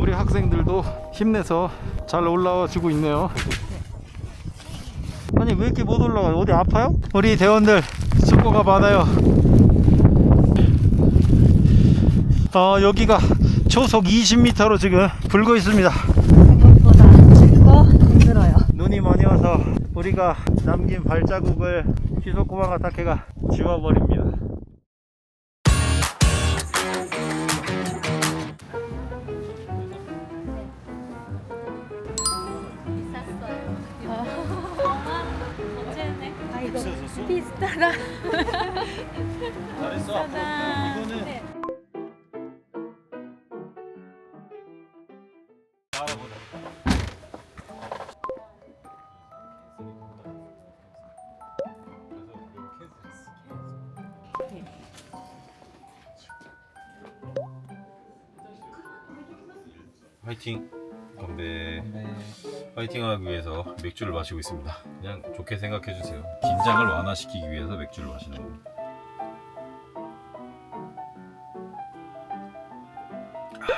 우리 학생들도 힘내서 잘 올라와 주고 있네요. 아니 왜 이렇게 못 올라가요? 어디 아파요? 우리 대원들 수고가 많아요. 여기가 초속 20m로 지금 불고 있습니다. 생각보다 쉽고 힘들어요. 눈이 많이 와서 우리가 남긴 발자국을 시소쿠마가 타케가 지워버립니다. 아, 이거 비슷하다. 잘했어. 비슷하다. 이거는 네. 화이팅! 건배. 화이팅하기 위해서 맥주를 마시고 있습니다. 그냥 좋게 생각해주세요. 긴장을 완화시키기 위해서 맥주를 마시는 겁니다.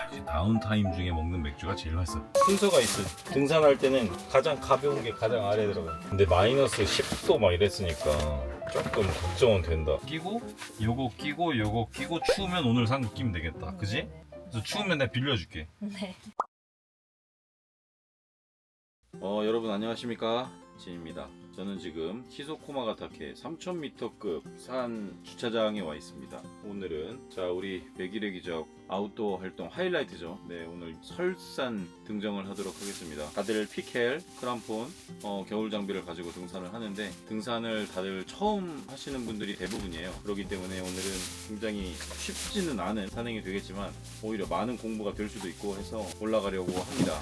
역시 다운타임 중에 먹는 맥주가 제일 맛있어. 순서가 있어. 등산할 때는 가장 가벼운 게 가장 아래에 들어가요. 근데 마이너스 10도 막 이랬으니까 조금 걱정은 된다. 끼고 요거 끼고 요거 끼고 추우면 오늘 산 거 끼면 되겠다. 그지? 그래서 추우면 내가 빌려줄게. 네. 여러분 안녕하십니까, 진입니다. 저는 지금 시소쿠마가타케 3000m급 산 주차장에 와 있습니다. 오늘은 우리 백일의 기적 아웃도어 활동 하이라이트죠. 네, 오늘 설산 등정을 하도록 하겠습니다. 다들 피켈, 크람폰, 겨울 장비를 가지고 등산을 하는데 등산을 다들 처음 하시는 분들이 대부분이에요. 그렇기 때문에 오늘은 굉장히 쉽지는 않은 산행이 되겠지만 오히려 많은 공부가 될 수도 있고 해서 올라가려고 합니다.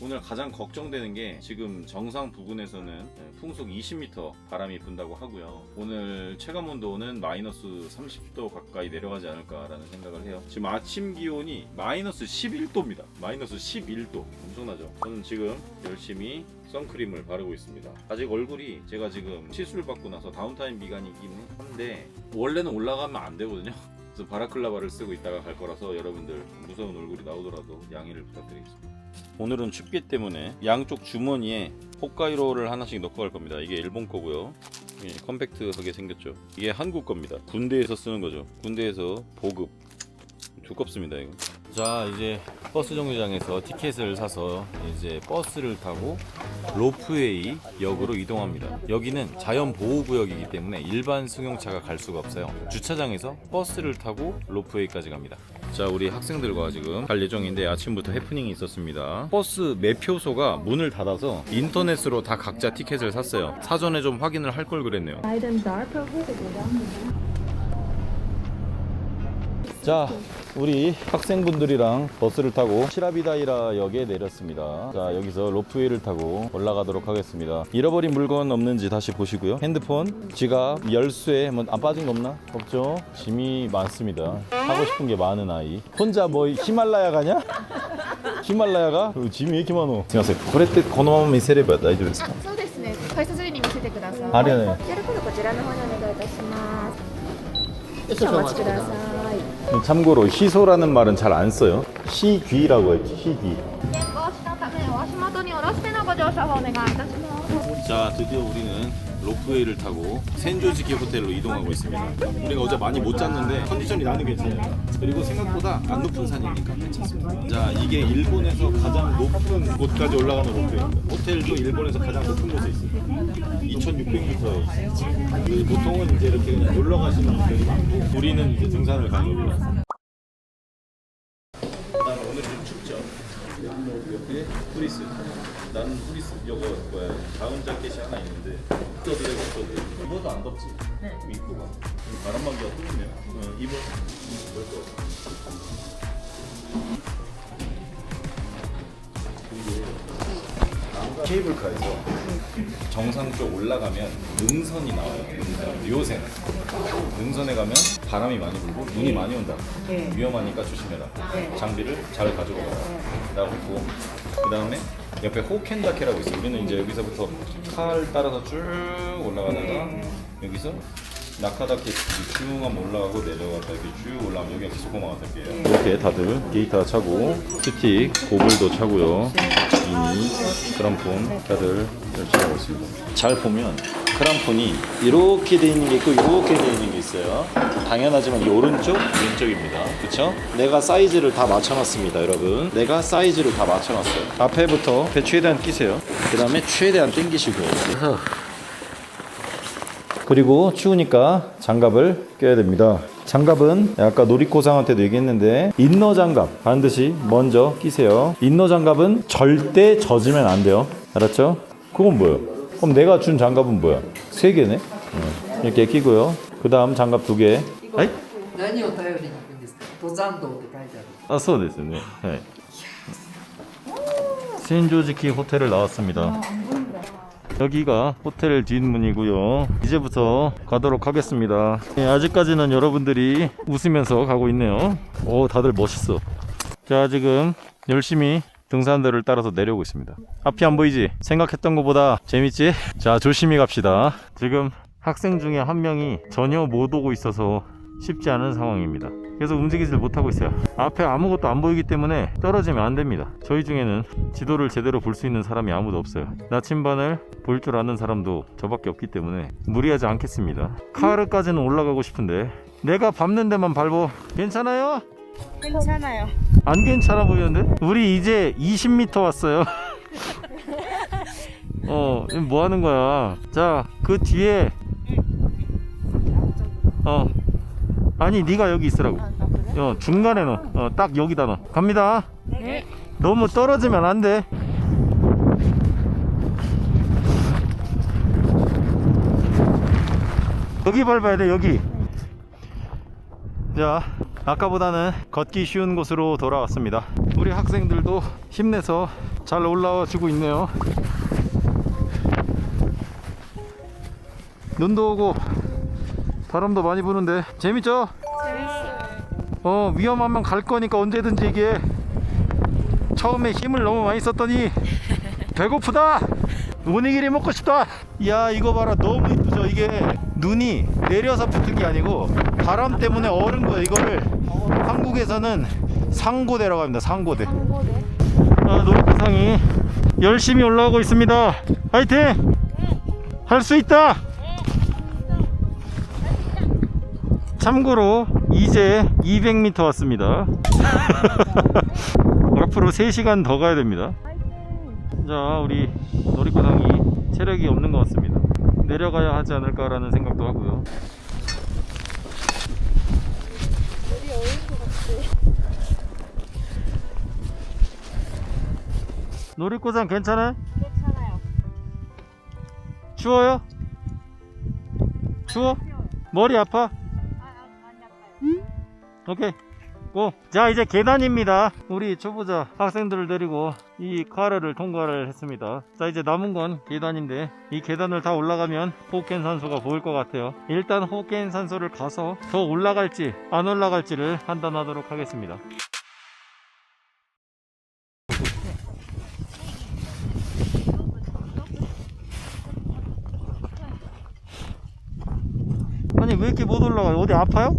오늘 가장 걱정되는 게 지금 정상 부근에서는 풍속 20m 바람이 분다고 하고요. 오늘 체감 온도는 마이너스 30도 가까이 내려가지 않을까라는 생각을 해요. 지금 아침 기온이 마이너스 11도입니다. 마이너스 11도. 엄청나죠? 저는 지금 열심히 선크림을 바르고 있습니다. 아직 얼굴이 제가 지금 시술 받고 나서 다운타임 기간이긴 한데 원래는 올라가면 안 되거든요. 그래서 바라클라바를 쓰고 있다가 갈 거라서 여러분들 무서운 얼굴이 나오더라도 양해를 부탁드리겠습니다. 오늘은 춥기 때문에 양쪽 주머니에 홋카이로를 하나씩 넣고 갈 겁니다. 이게 일본 거고요. 컴팩트하게 생겼죠. 이게 한국 겁니다. 군대에서 쓰는 거죠. 군대에서 보급. 두껍습니다 이거. 자, 이제 버스 정류장에서 티켓을 사서 이제 버스를 타고 로프웨이 역으로 이동합니다. 여기는 자연보호구역이기 때문에 일반 승용차가 갈 수가 없어요. 주차장에서 버스를 타고 로프웨이까지 갑니다. 자, 우리 학생들과 지금 갈 예정인데 아침부터 해프닝이 있었습니다. 버스 매표소가 문을 닫아서 인터넷으로 다 각자 티켓을 샀어요. 사전에 좀 확인을 할 걸 그랬네요. 자, 우리 학생분들이랑 버스를 타고 시라비다이라 역에 내렸습니다. 자, 여기서 로프웨이를 타고 올라가도록 하겠습니다. 잃어버린 물건 없는지 다시 보시고요. 핸드폰, 지갑, 열쇠 뭐 안 빠진 거 없나? 없죠? 짐이 많습니다. 하고 싶은 게 많은 아이. 혼자 뭐 히말라야 가냐? 히말라야 가? 짐이 왜 이렇게 많어? 안녕하세요. これってこのまま見せれば大丈夫ですか? そうですね。改札時に見せてください。ありがとうね。 QRコードこちらの方にお願いいたします。少々お待ちください。 참고로 희소라는 말은 잘 안 써요. 희귀라고 했지. 희귀. 健康士のためお足元に下ろしてのご乗車をお願いいたします。 자, 드디어 우리는 로프웨이를 타고 센조지키 호텔로 이동하고 있습니다. 우리가 어제 많이 못 잤는데 컨디션이 나는 괜찮아요. 그리고 생각보다 안 높은 산이니까 괜찮습니다. 자, 이게 일본에서 가장 높은 곳까지 올라가는 로프웨이입니다. 호텔도 일본에서 가장 높은 곳에 있어요. 2600m에 있어요. 보통은 이제 이렇게 그냥 놀러 가시는 분들이 많고 우리는 이제 등산을 가는 겁니다. 난 오늘 좀 춥죠? 옆에 프리스. 나는 프리스 이거 뭐야, 다운 자켓이 하나 있는데 없어도 입어도 안 덥지? 네. 입고 가. 바람막이가 뚫리면 입을 거. 케이블카에서 정상 쪽 올라가면 능선이 나와요. 묘생. 능선에 가면 바람이 많이 불고 눈이 많이 온다. 네. 위험하니까 조심해라. 네. 장비를 잘 가지고 가라. 라고 했고, 그 다음에 옆에 호켄다케라고 있어요. 우리는 이제 여기서부터 칼 따라서 쭉 올라가다가 여기서 낙하다케 쭉 한번 올라가고 내려갔다 이렇게 쭉 올라가면 여기가 기소코마가 탈게요. 이렇게 다들 게이타 차고 스틱, 고글도 차고요. 미니, 크람폰 다들 열심히 하고 있습니다. 잘 보면 크람폰이 이렇게 돼 있는 게 있고 이렇게 돼 있는 게 있어요. 당연하지만 이 오른쪽, 왼쪽입니다. 그쵸? 내가 사이즈를 다 맞춰놨습니다, 여러분. 내가 사이즈를 다 맞춰놨어요. 앞에부터 배 최대한 끼세요. 그 다음에 최대한 당기시고요. 그리고 추우니까 장갑을 껴야 됩니다. 장갑은 아까 놀이코상한테도 얘기했는데 인너 장갑 반드시 먼저 끼세요. 인너 장갑은 절대 젖으면 안 돼요. 알았죠? 그건 뭐예요? 그럼 내가 준 장갑은 뭐야? 3개네? 이렇게 끼고요. 그 다음 장갑 2개. 아이? 何を頼りに行くんですか登山道って書いてある 아, そうですね. 네. 신조지키 호텔을 나왔습니다. 여기가 호텔 뒷문이고요. 이제부터 가도록 하겠습니다. 네, 아직까지는 여러분들이 웃으면서 가고 있네요. 오, 다들 멋있어. 자, 지금 열심히 등산들을 따라서 내려오고 있습니다. 앞이 안 보이지? 생각했던 것보다 재밌지? 자, 조심히 갑시다. 지금 학생 중에 한 명이 전혀 못 오고 있어서 쉽지 않은 상황입니다. 그래서 움직이질 못하고 있어요. 앞에 아무것도 안 보이기 때문에 떨어지면 안 됩니다. 저희 중에는 지도를 제대로 볼 수 있는 사람이 아무도 없어요. 나침반을 볼 줄 아는 사람도 저밖에 없기 때문에 무리하지 않겠습니다. 카르까지는 올라가고 싶은데 내가 밟는 데만 밟어. 괜찮아요? 괜찮아요. 안 괜찮아 보이는데? 우리 이제 20m 왔어요. 뭐 하는 거야? 자, 그 뒤에 아니 네가 여기 있으라고. 중간에 넣어. 딱 여기다 넣어. 갑니다. 네. 너무 떨어지면 안 돼. 여기 밟아야 돼, 여기. 자, 아까보다는 걷기 쉬운 곳으로 돌아왔습니다. 우리 학생들도 힘내서 잘 올라와 주고 있네요. 눈도 오고 바람도 많이 부는데 재밌죠? 재밌어요. 위험하면 갈 거니까 언제든지 얘기해. 처음에 힘을 너무 많이 썼더니 배고프다. 오니기리 먹고 싶다. 야, 이거 봐라, 너무 이쁘죠? 이게 눈이 내려서 붙은 게 아니고 바람 때문에 얼은 거예요. 이거를 한국에서는 상고대라고 합니다. 상고대. 놀이코상이 열심히 올라오고 있습니다. 화이팅! 할 수 있다. 참고로 이제 200m 왔습니다. 앞으로 3시간 더 가야 됩니다. 자, 우리 놀이코상이 체력이 없는 것 같습니다. 내려가야 하지 않을까라는 생각도 하고요. 놀이코상 괜찮아요? 괜찮아요. 추워요? 추워? 머리 아파? 많이 아파요. 오케이 고! 자, 이제 계단입니다. 우리 초보자 학생들을 데리고 이 카르를 통과를 했습니다. 자, 이제 남은 건 계단인데 이 계단을 다 올라가면 호켄 산소가 보일 것 같아요. 일단 호켄 산소를 가서 더 올라갈지 안 올라갈지를 판단하도록 하겠습니다. 아니, 왜 이렇게 못 올라가요? 어디 아파요?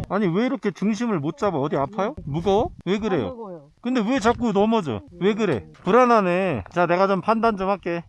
아니, 왜 이렇게 중심을 못 잡아? 어디 아파요? 무거워? 왜 그래요? 무거워요. 근데 왜 자꾸 넘어져? 왜 그래? 불안하네. 자, 내가 좀 판단 좀 할게.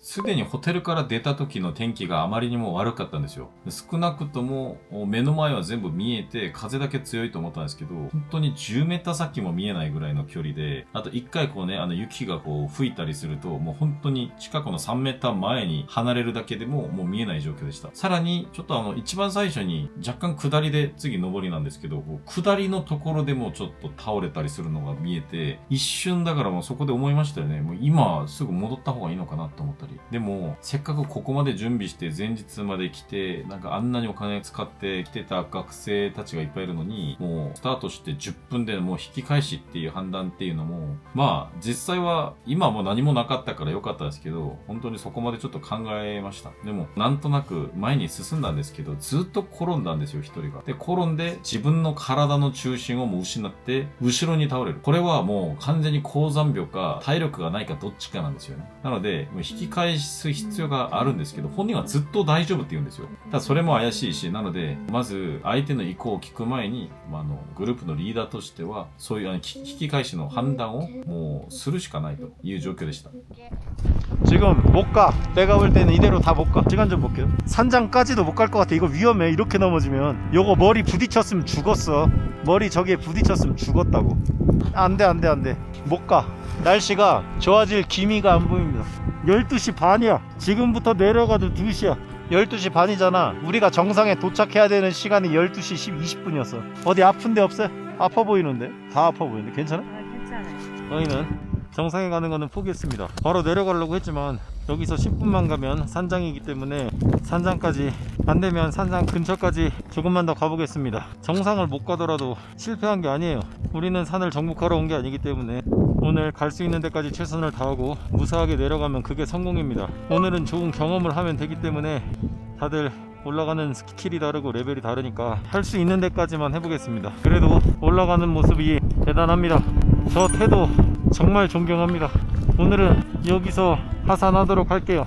すでにホテルから出た時の天気があまりにも悪かったんですよ。少なくとも目の前は全部見えて風だけ強いと思ったんですけど、本当に10メーター先も見えないぐらいの距離で、あと一回こうね、雪がこう吹いたりすると、もう本当に近くの3メーター前に離れるだけでももう見えない状況でした。さらにちょっと一番最初に若干下りで次上りなんですけど、こう下りのところでもちょっと倒れたりするのが見えて、一瞬だからもうそこで思いましたよね。もう今すぐ戻った方がいいのかなと思ったり。でも、せっかくここまで準備して前日まで来て、なんかあんなにお金使って来てた学生たちがいっぱいいるのに、もうスタートして10分でもう引き返しっていう判断っていうのも、まあ実際は今はもう何もなかったから良かったですけど、本当にそこまでちょっと考えました。でも、なんとなく前に進んだんですけど、ずっと転んだんですよ、一人が。で、転んで自分の体の中心をもう失って、後ろに倒れる。これはもう完全に高山病か体力がないかどっちかなんですよね。なので、もう引き返返す必要があるんですけど、本人はずっと大丈夫って言うんですよ。ただそれも怪しいし、なのでまず相手の意向を聞く前に、グループのリーダーとしてはそういう引き返しの判断をもうするしかないという状況でした。 지금 못 가. 내가 볼 때는 이대로 다 못 가. 시간 좀 볼게요. 산장까지도 못 갈 것 같아. 이거 위험해. 이렇게 넘어지면. 요거 머리 부딪혔으면 죽었어. 머리 저기에 부딪혔으면 죽었다고. 안돼. 못 가. 날씨가 좋아질 기미가 안 보입니다. 12시 반이야. 지금부터 내려가도 2시야. 12시 반이잖아. 우리가 정상에 도착해야 되는 시간이 12시 20분이었어. 어디 아픈 데 없어요? 아파 보이는데? 다 아파 보이는데 괜찮아? 괜찮아요. 저희는 정상에 가는 거는 포기했습니다. 바로 내려가려고 했지만 여기서 10분만 가면 산장이기 때문에 산장까지, 안 되면 산장 근처까지 조금만 더 가보겠습니다. 정상을 못 가더라도 실패한 게 아니에요. 우리는 산을 정복하러 온 게 아니기 때문에 오늘 갈 수 있는 데까지 최선을 다하고 무사하게 내려가면 그게 성공입니다. 오늘은 좋은 경험을 하면 되기 때문에 다들 올라가는 스킬이 다르고 레벨이 다르니까 할 수 있는 데까지만 해보겠습니다. 그래도 올라가는 모습이 대단합니다. 저 태도 정말 존경합니다. 오늘은 여기서 하산하도록 할게요.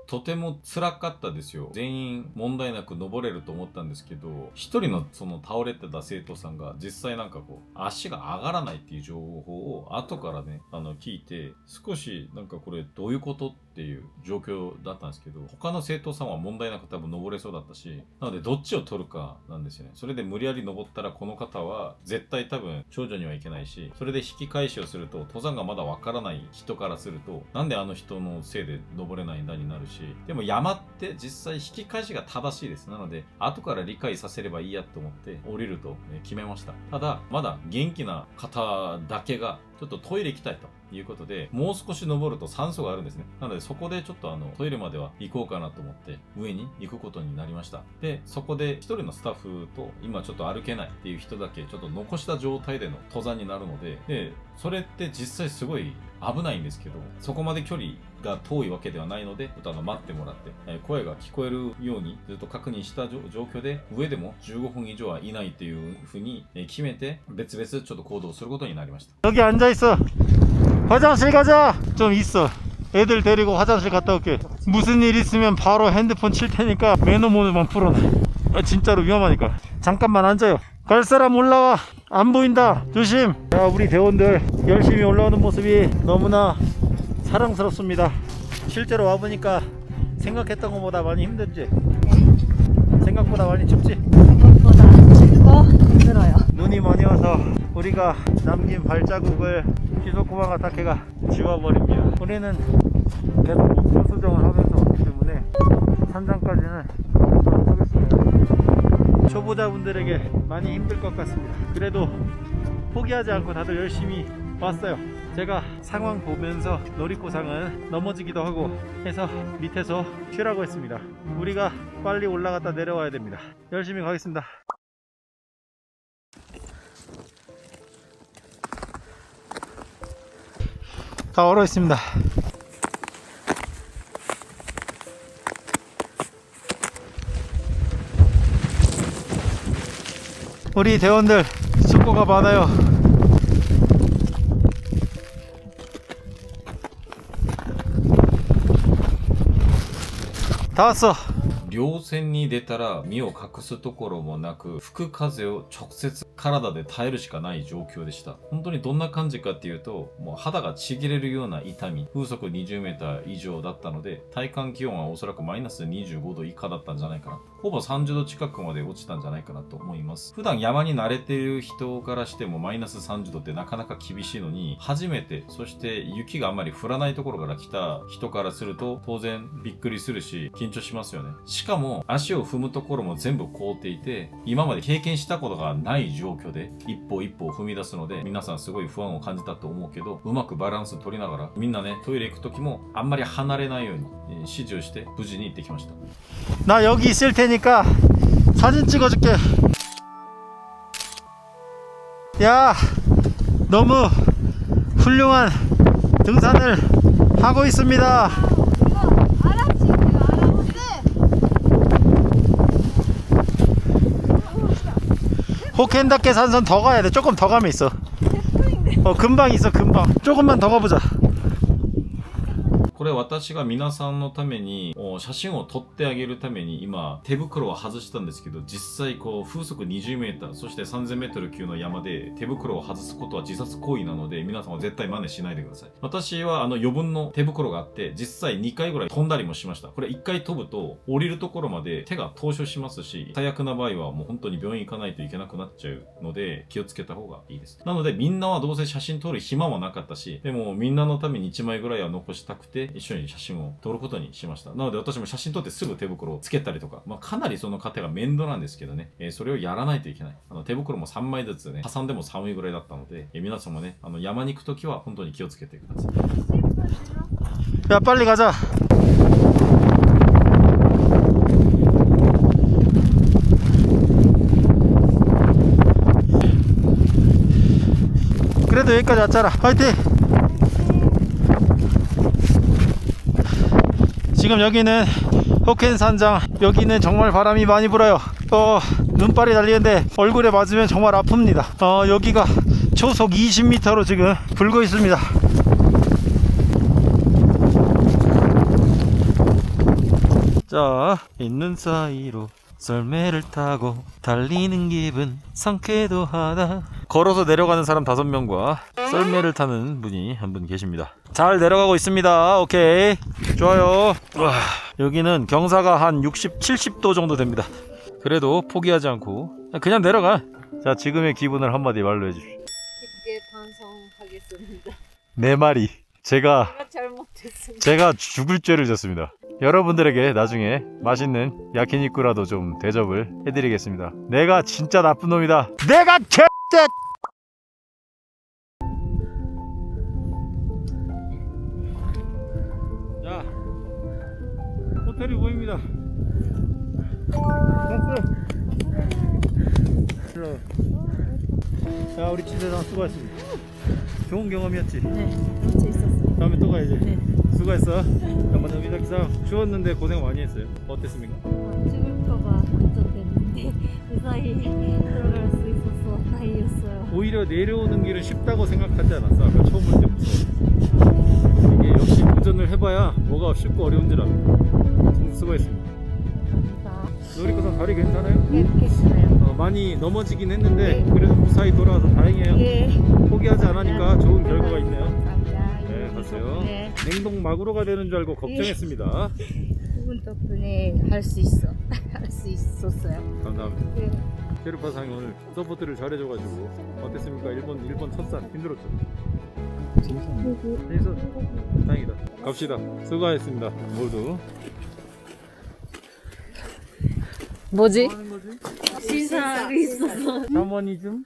とても辛かったですよ。全員問題なく登れると思ったんですけど、一人のその倒れてた生徒さんが実際なんかこう足が上がらないっていう情報を後からね聞いて、少しなんかこれどういうことっていう状況だったんですけど、他の生徒さんは問題なく多分登れそうだったし、なのでどっちを取るかなんですよね。それで無理やり登ったらこの方は絶対多分頂上には行けないし、それで引き返しをすると登山がまだわからない人からすると、なんであの人のせいで登れないんだになるし、でも山って実際引き返しが正しいです。なので後から理解させればいいやと思って降りると決めました。ただまだ元気な方だけがちょっとトイレ行きたいということで、もう少し登ると酸素があるんですね。なのでそこでちょっとトイレまでは行こうかなと思って上に行くことになりました。でそこで一人のスタッフと今ちょっと歩けないっていう人だけちょっと残した状態での登山になるので、それって実際すごい危ないんですけど、そこまで距離が遠いわけではないので、ちょっと待ってもらって、声が聞こえるようにずっと確認した状況で、上でも15分以上はいないというふうに決めて、別々ちょっと行動することになりました。 여기 앉아있어. 화장실 가자. 좀 있어. 애들 데리고 화장실 갔다 올게. 무슨 일 있으면 바로 핸드폰 칠 테니까 매너 모드만 풀어놔. 진짜로 위험하니까. 잠깐만 앉아요. 갈 사람 올라와. 안 보인다. 조심. 자, 우리 대원들 열심히 올라오는 모습이 너무나 사랑스럽습니다. 실제로 와보니까 생각했던 것보다 많이 힘들지? 생각보다 많이 춥지? 생각보다 춥고 힘들어요. 눈이 많이 와서 우리가 남긴 발자국을 키소쿠마가 타케가 지워버립니다. 우리는 계속 목표 수정을 하면서 왔기 때문에 산장까지는 하겠습니다. 초보자분들에게 많이 힘들 것 같습니다. 그래도 포기하지 않고 다들 열심히 왔어요. 제가 상황 보면서 놀이코상은 넘어지기도 하고 해서 밑에서 쉬라고 했습니다. 우리가 빨리 올라갔다 내려와야 됩니다. 열심히 가겠습니다. 다 얼어 있습니다. 우리 대원들 수고가 많아요. 다 왔어. 稜線に出たら身を隠すところもなく、吹く風を直接体で耐えるしかない状況でした。本当にどんな感じかっていうと、もう肌がちぎれるような痛み、風速20メーター以上だったので、体感気温はおそらくマイナス25度以下だったんじゃないかな。ほぼ30度近くまで落ちたんじゃないかなと思います。普段山に慣れている人からしてもマイナス30度ってなかなか厳しいのに、初めて、そして雪があんまり降らないところから来た人からすると、当然びっくりするし、緊張しますよね。しかも、足を踏むところも全部凍っていて、今まで経験したことがない状況で、一歩一歩を踏み出すので、皆さんすごい不安を感じたと思うけど、うまくバランス取りながら、みんなね、トイレ行く時もあんまり離れないように指示をして無事に行ってきました。 나 여기 있을 테니까 사진 찍어줄게. 야, 너무 훌륭한 등산을 하고 있습니다. 호켄다케 산선 더 가야 돼. 조금 더 가면 있어. 금방 있어, 금방. 조금만 더 가보자. これ私が皆さんのために写真を撮ってあげるために今手袋を外したんですけど、実際こう風速20メーターそして3000メートル級の山で手袋を外すことは自殺行為なので、皆さんは絶対真似しないでください。私は余分の手袋があって実際2回ぐらい飛んだりもしました。これ1回飛ぶと降りるところまで手が凍傷しますし、最悪な場合はもう本当に病院行かないといけなくなっちゃうので気をつけた方がいいです。なのでみんなはどうせ写真撮る暇もなかったし、でもみんなのために1枚ぐらいは残したくて一緒に写真を撮ることにしました。なので私も写真撮ってすぐ手袋をつけたりとか、かなりその過程が面倒なんですけどね、それをやらないといけない。手袋も3枚ずつね挟んでも寒いぐらいだったので、皆さんもね山に行くときは本当に気をつけてください。 야 빨리 가자. 그래도 여기까지 왔잖아. 화이팅! 지금 여기는 호켄산장, 여기는 정말 바람이 많이 불어요. 눈발이 달리는데 얼굴에 맞으면 정말 아픕니다. 여기가 초속 20m로 지금 불고 있습니다. 자, 있는 사이로 썰매를 타고 달리는 기분 상쾌도 하다. 걸어서 내려가는 사람 5명과 썰매를 타는 분이 한 분 계십니다. 잘 내려가고 있습니다. 오케이, 좋아요. 와, 여기는 경사가 한 60, 70도 정도 됩니다. 그래도 포기하지 않고 그냥 내려가. 자, 지금의 기분을 한마디 말로 해주십시오. 깊게 반성하겠습니다. 내 말이 제가 잘못했습니다. 죽을 죄를 졌습니다. 여러분들에게 나중에 맛있는 야키니쿠라도 좀 대접을 해드리겠습니다. 내가 진짜 나쁜 놈이다. 내가 개새! 자, 호텔이 보입니다. 자, 우리 친대장 수고했습니다. 좋은 경험이었지? 네, 재밌었어요. 다음에 또 가야지. 네. 수고했어. 자, 먼저 미사키상 추웠는데 고생 많이 했어요. 어땠습니까? 찍을까봐 걱정됐는데 그 사이에 들어갈 수 있어서 다행이었어요. 오히려 내려오는 길은 쉽다고 생각하지 않았어. 아까 처음 볼 때 무서워. 이게 역시 도전을 해봐야 뭐가 쉽고 어려운 줄 압니다. 수고했습니다. 노리코상 다리 괜찮아요? 네, 괜찮아요. 많이 넘어지긴 했는데 그래도 무사히 돌아와서 다행이에요. 예. 포기하지 않으니까 좋은 결과가 있네요. 감사합니다. 네, 갔어요. 네. 냉동 마구로가 되는 줄 알고 걱정했습니다. 그분 덕분에 할 수 있어. 할 수 있었어요. 감사합니다. 네. 셰르파상이 오늘 서포트를 잘해줘가지고 어땠습니까? 일본 첫산 힘들었죠? 재밌어. 다행이다. 갑시다. 수고하셨습니다. 모두. 뭐지? 신사가 있어서. 샤머니즘?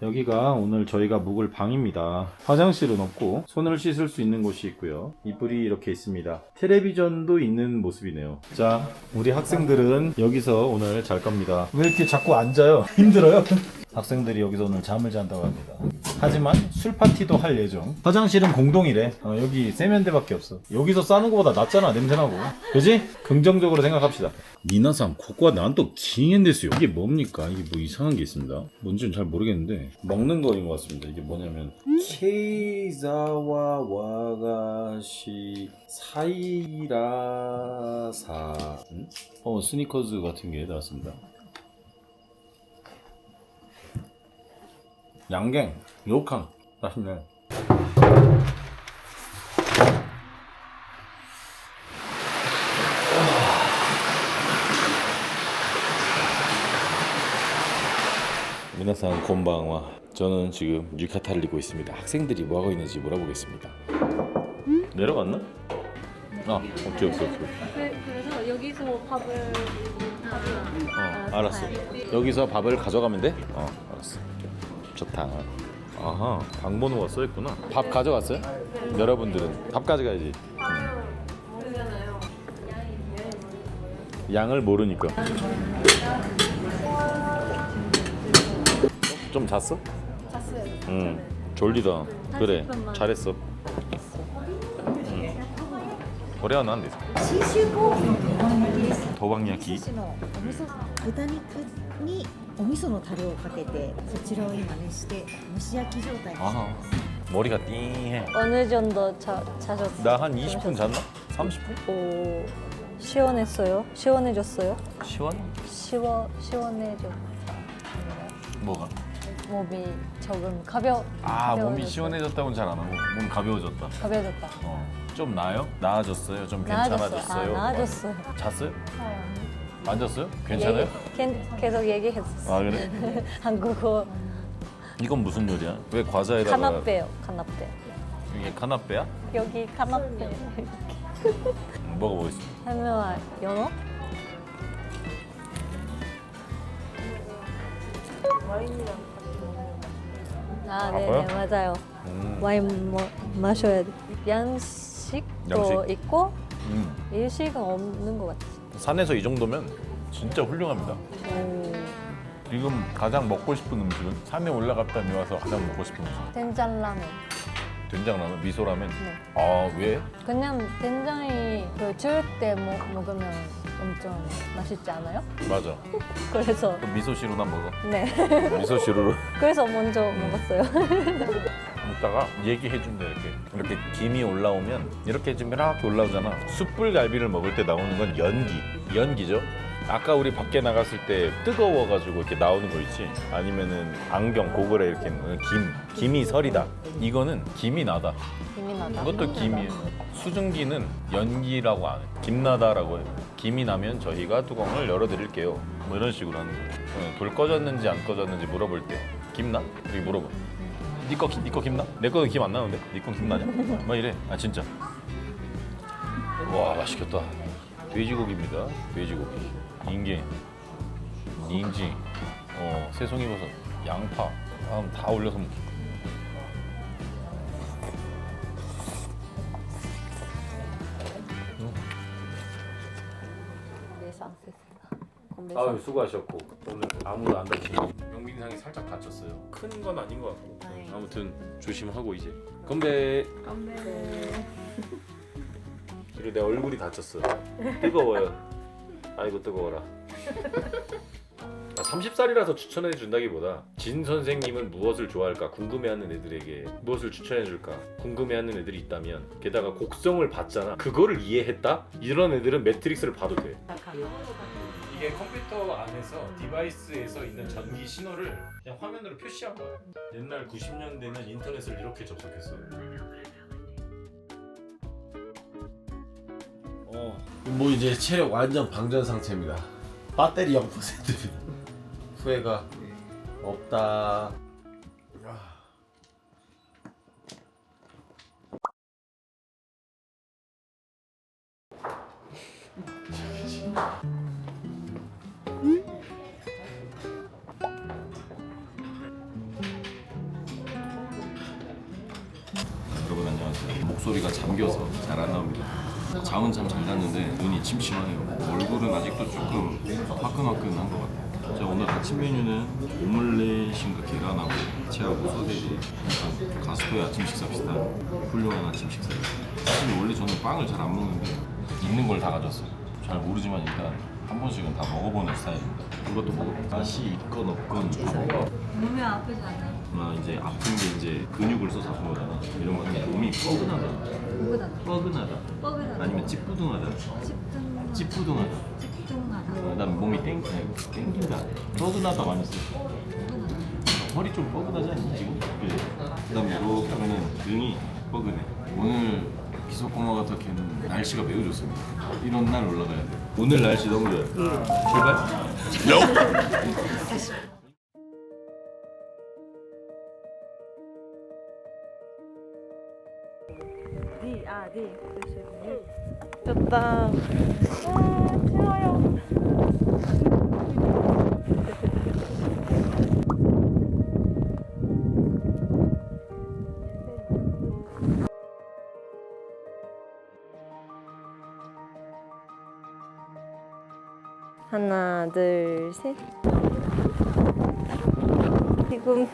여기가 오늘 저희가 묵을 방입니다. 화장실은 없고 손을 씻을 수 있는 곳이 있고요. 이불이 이렇게 있습니다. 텔레비전도 있는 모습이네요. 자, 우리 학생들은 여기서 오늘 잘 겁니다. 왜 이렇게 자꾸 앉아요? 힘들어요? 학생들이 여기서 오늘 잠을 잔다고 합니다. 하지만 술 파티도 할 예정. 화장실은 공동이래. 여기 세면대밖에 없어. 여기서 싸는 것보다 낫잖아, 냄새나고. 그지? 긍정적으로 생각합시다. 미나상 코코가 난 또 기행됐어요. 이게 뭡니까? 이게 뭐 이상한 게 있습니다. 뭔지는 잘 모르겠는데 먹는 거인 것 같습니다. 이게 뭐냐면 케이자와 와가시 사이라사 스니커즈 같은 게 나왔습니다. 양갱, 요캉 맛있네. 미나상 곤방와 저는 지금 유카타를 입고 있습니다. 학생들이 뭐 하고 있는지 물어보겠습니다. 내려갔나? 아, 오케이. 그래서 여기서 밥을 알았어. 여기서 밥을 가져가면 돼? 알았어. 좋다. 아하, 방 번호가 써있구나. 밥 가져갔어요? 여러분들은 밥 가져가야지. 양을 모르니까. 좀 잤어? 잤어요. 졸리다. 그래, 잘했어.これは何ですか? 信州ポークのトバ焼きです。 도박야키. のお味噌豚肉にお味噌のタレをかけてそちらを今熱して蒸し焼き状態にしています。 머리가 띵해. 어느 정도 자셨어요? 나 한 20분 잤나? 30분? 오, 시원했어요? 시원해졌어요? 시원? 시원해졌. 뭐가? 몸이 조금 아, 몸이 가벼워졌어요. 시원해졌다고는 잘 안 하고 몸 가벼워졌다. 가벼워졌다. 좀 나아요? 나아졌어요? 좀 나아졌어요. 괜찮아졌어요? 나아졌어요. 잤어요? 안 잤어요? 괜찮아요? 계속 얘기했었어요. 아 그래? 한국어 이건 무슨 요리야? 왜 과자에다가 카나페요. 카나페. 이게 카나페야? 여기 카나페. 먹어보겠습니다. 설명할 연어? 아, 네네 그래요? 맞아요. 와인 마셔야 돼. 양식도 양식? 있고 음. 일식은 없는 것 같아. 산에서 이 정도면 진짜 훌륭합니다. 오, 지금 가장 먹고 싶은 음식은 산에 올라갔다 내려와서 가장 먹고 싶은 음식. 된장라면. 된장라면, 미소라면. 네. 아 왜? 그냥 된장이 줄때 먹으면 엄청 맛있지 않아요? 맞아. 그래서 또 미소시루나 먹어. 네. 미소시루로 그래서 먼저 먹었어요. 먹다가 얘기해준다 이렇게 김이 올라오면 이렇게 지금 이렇게 올라오잖아. 숯불갈비를 먹을 때 나오는 건 연기죠. 아까 우리 밖에 나갔을 때 뜨거워가지고 이렇게 나오는 거 있지. 아니면은 안경 고글에 이렇게 김이 설이다. 이거는 김이 나다. 김이 나다. 이것도 김이에요. 수증기는 연기라고 안 해. 김나다라고 해요. 김이 나면 저희가 뚜껑을 열어드릴게요. 뭐 이런 식으로 하는 거예요. 불 꺼졌는지 안 꺼졌는지 물어볼 때 김나? 이렇게 물어봐. 니 거 김나? 내 거는 김 안 나는데? 니 거 김나냐? 막 이래. 아 진짜. 와 맛있겠다. 돼지고기입니다. 돼지고기. 인게, 닌지, 새송이버섯, 양파 다 올려서 먹. 아유 수고하셨고 오늘 아무도 안 다치고 영빈상이 살짝 다쳤어요. 큰 건 아닌 것 같고 아무튼 조심하고 이제 건배. 그리고 내 얼굴이 다쳤어요. 뜨거워요. 아이고 뜨거워라. 30살이라서 추천해 준다기보다 진 선생님은 무엇을 좋아할까 궁금해하는 애들에게 무엇을 추천해 줄까 궁금해하는 애들이 있다면 게다가 곡성을 봤잖아. 그거를 이해했다? 이런 애들은 매트릭스를 봐도 돼. 이게 컴퓨터 안에서 디바이스에서 있는 전기 신호를 그냥 화면으로 표시한 거야. 옛날 90년대는 인터넷을 이렇게 접속했어요. 뭐 이제 체력 완전 방전 상태입니다. 배터리 0%입니다. 후회가 없다. 여러분 안녕하세요. 목소리가 잠겨서 잘 안 나옵니다. 잠은 참 잘 잤는데 눈이 침침하네요. 얼굴은 아직도 조금 화끈화끈한 것 같아요. 자, 오늘 아침 메뉴는 오믈렛인가 계란하고 야채하고 소세지, 약간 가스토의 아침 식사 비슷한 훌륭한 아침 식사예요. 사실 원래 저는 빵을 잘 안 먹는데 있는 걸 다 가졌어요. 잘 모르지만 일단 한 번씩은 다 먹어보는 스타일입니다. 이것도 먹어볼게요. 맛이 있건 없건 다 먹어. 몸이 아프지 않아요? 이제 아픈 게 이제 근육을 써서 아픈 거잖아. 이런 거 하면 몸이 뻐근하다. 아니면 찌뿌둥하다. 찌뿌둥하다. 난 몸이 땡긴다. 뻐근하다 많이 써. 허리 좀 뻐근하지 않니 지금? 그래. 그다음에 이렇게 하면은 등이 뻐근해. 오늘 기소코마 같은 경우는 날씨가 매우 좋습니다. 이런 날 올라가야 돼. 오늘 날씨 너무 좋아요. 출발? 좋다. 하나, 둘, 셋. 지금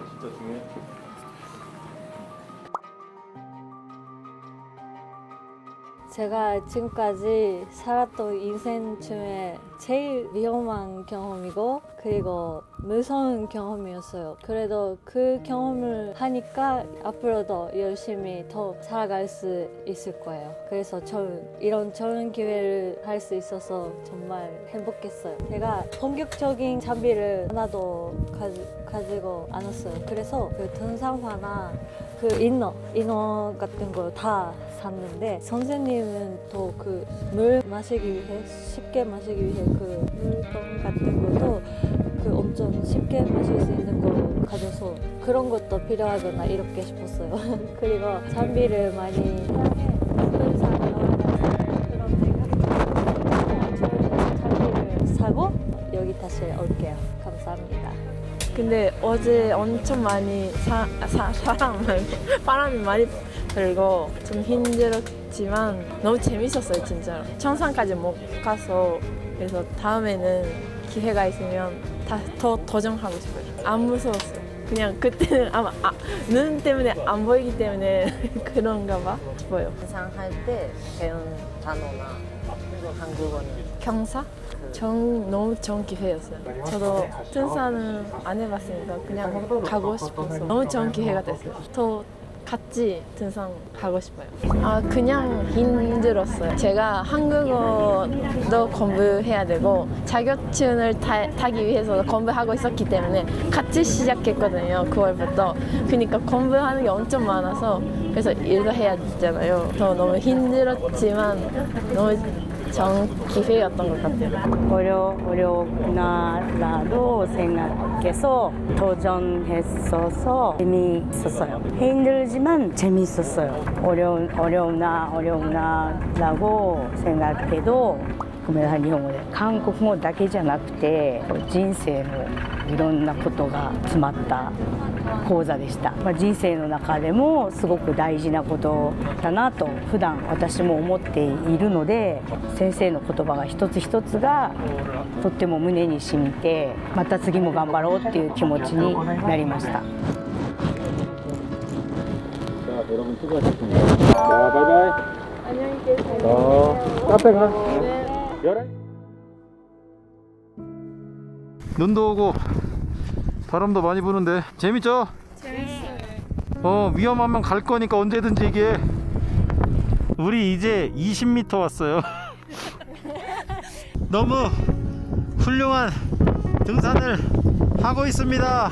진짜 중요해. 제가 지금까지 살았던 인생 중에 제일 위험한 경험이고 그리고 무서운 경험이었어요. 그래도 그 경험을 하니까 앞으로도 열심히 더 살아갈 수 있을 거예요. 그래서 저는 이런 좋은 기회를 할 수 있어서 정말 행복했어요. 제가 본격적인 장비를 하나도 가지고 않았어요. 그래서 그 등산화나 그 이너 같은 걸 다 샀는데 선생님은 또 그 물 마시기 위해 쉽게 마시기 위해 그 물병 같은 것도 그 엄청 쉽게 마실 수 있는 걸 가져서 그런 것도 필요하구나 이렇게 싶었어요. 그리고 장비를 많이 사용해 등산을 그런 장비를 사고 여기 다시 올게요. 감사합니다. 근데 어제 엄청 많이 바람이 많이 불고 좀 힘들었지만 너무 재밌었어요 진짜로. 청산까지 못 가서 그래서 다음에는 기회가 있으면 더 도전하고 싶어요. 안 무서웠어요. 그냥 그때는 아마 눈 때문에 안 보이기 때문에 그런가 봐 싶어요. 등산할 때 배운 단어나 한국어는 경사? 너무 좋은 기회였어요. 저도 등산은 안 해봤으니까 그냥 가고 싶어서 너무 좋은 기회가 됐어요. 더 같이 등산 가고 싶어요. 그냥 힘들었어요. 제가 한국어도 공부해야 되고 자격증을 타기 위해서 공부하고 있었기 때문에 같이 시작했거든요. 9월부터. 그러니까 공부하는 게 엄청 많아서 그래서 일도 해야 되잖아요. 너무 힘들었지만 너무 좋은 기회였던 것 같아요. 어려우나라도 생각해서 도전했어서 재미있었어요. 힘들지만 재미있었어요. 어려우나라고 생각해도ごめんなさい、日本語で韓国語だけじゃなくて人生のいろんなことが詰まった講座でした、人生の中でもすごく大事なことだなと普段私も思っているので、先生の言葉が一つ一つがとっても胸に染みて、また次も頑張ろうっていう気持ちになりました。 여러분 수고하셨습니다. 자, 바이바이. 안녕히 계세요. 카페 가. 네. 눈도 오고 바람도 많이 부는데 재밌죠? 재밌어요. 위험하면 갈 거니까 언제든지 얘기해. 우리 이제 20m 왔어요. 너무 훌륭한 등산을 하고 있습니다.